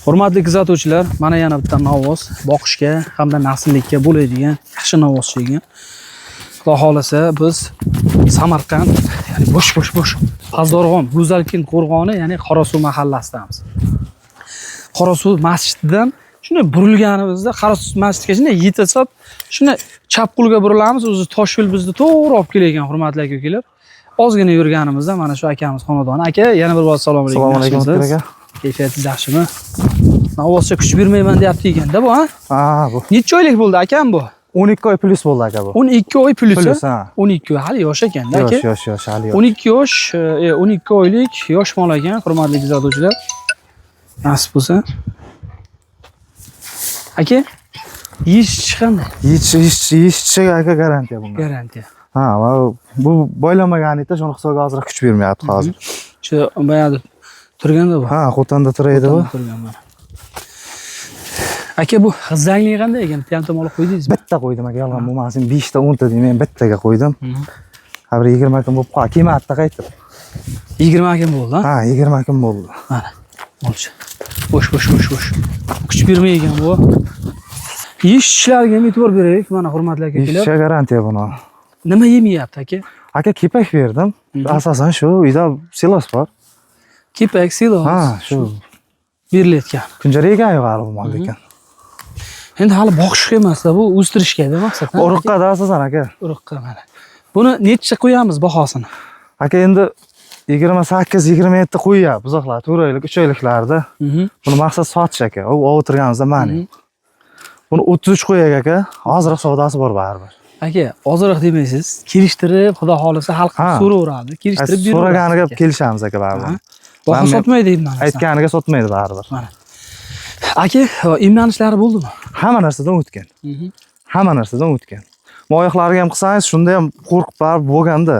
Hurmatli kuzatuvchilar, mana yana bitta novoz boqishga hamda nasllikka bo'ladigan yaxshi novoz ekan. Xudo xolasa biz Samarqand, ya'ni bo'sh Pazdarg'om, Go'zalkin qo'rg'oni, ya'ni Qorasuv mahallasidamiz. Qorasuv masjididan shunday burilganimizda Qorasuv masjidiga shunday yetasab, shunday chap qo'lga burilamiz, o'zi Toshyo'l bizni to'g'ri olib kelgan, hurmatli aka-ukalar. Ozgina yurganimizda mana shu akamiz xonadoni. Aka, yana bir bor assalomu alaykum. Assalomu alaykum aka. Kayfiyatingiz yaxshimi? Navozcha kuch bermayman deyapti ekanda bu, ha? Ha, bu. Necha oylik bo'ldi akam bu? 12 oy plus bo'ldi aka bu. 12 oy plus, ha? 12 oy, hali yosh ekanda aka. Yosh, hali yosh. 12 yosh, 12 oylik yosh mol ekan, hurmatli kuzatuvchilar. Nasib bo'lsa. Aka, yeyish qanday? Yeyish aka garantiya bunga. Garantiya. Ha, bu boylamaganida shuni hisobga hozir kuch bermayapti hozir. Shu bayada turganda bu. Ha, Qo'tonda turadi bu. Aka, bu g'izangli qanday ekan? Bitta mol qo'ydingizmi? Bitta qo'ydim aka, yolg'on bo'lmasin. 5 ta 10 ta deyman, bittaga qo'ydim. Ha, bir 20 kun bo'lib qoldi. Qiymatda qaytib. 20 kun bo'ldi, ha? Ha, 20 kun bo'ldi. Mana. Bo'lchi. Bo'sh. Kuch bermaygan bu. Ishlarga e'tibor beraylik, mana hurmatli aka-ukalar. Ishga garantiya buni. Nima yemayapti aka? Aka, kepak berdim. Asosan shu uyda silos bor. Kepak, silos. Ha, shu berilayotgan. kunjaragan yo'q hali bu mol ekan. Endi hali boqishga emas, bu o'stirishga-da maqsad. Urug'qa asosan aka. Urug'qa mana. Buni necha qo'yamiz bahosini? Aka, endi 28-27 qo'yyapti buzoqlar, 4 oylik, 3 oyliklarda. Buni maqsad sotish aka. U o'tirganimizda mana. Buni 33 qo'yak aka. Hozirroq savdosi bor baribir. Aka, hozirroq demaysiz, kelishtirib, xudo xolisa xalq so'raveradi. Kelishtirib beradi. So'raganiga kelishamiz aka baribir. Baho sotmaydi deyman. Aytganiga sotmaydi baribir. Mana. Aka, emlanishlari bo'ldimi? Hamma narsadan o'tgan. Hamma narsadan o'tgan. Oyoqlariga ham qilsangiz, shunda ham qo'rqib barib bo'lganda,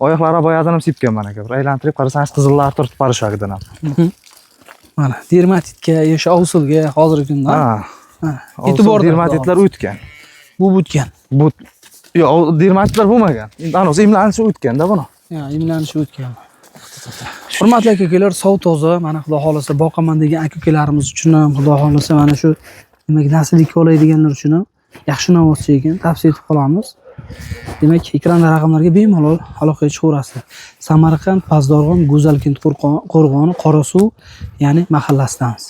oyoqlari boyadan ham sepganman aka. Bir aylantirib qarasangiz, qizillar turtib qarashagidan ham. Mana, dermatitga, yo'sha ovsulga hozirgi kunda. Ha. E'tibor dermatitlar o'tgan. Bu o'tgan. Bu yo'q, dermatitlar bo'lmagan. Ano'zi emlanishi o'tganda buni. Ha, emlanishi o'tgan. Hurmatli aka-ukalar, sov toza, mana xudo xolisa boqaman degan aka-ukalarimiz uchun ham, xudo xolisa mana shu demak nasllikka oladiganlar uchun ham yaxshi novoz ekan, tavsiya etib qolamiz. Demak, ekranda raqamlarga bemalol aloqaga chiqaverasizlar. Samarqand, Pazdarg'om, Go'zalkin qo'rg'oni, Qorasuv, ya'ni mahallasidamiz.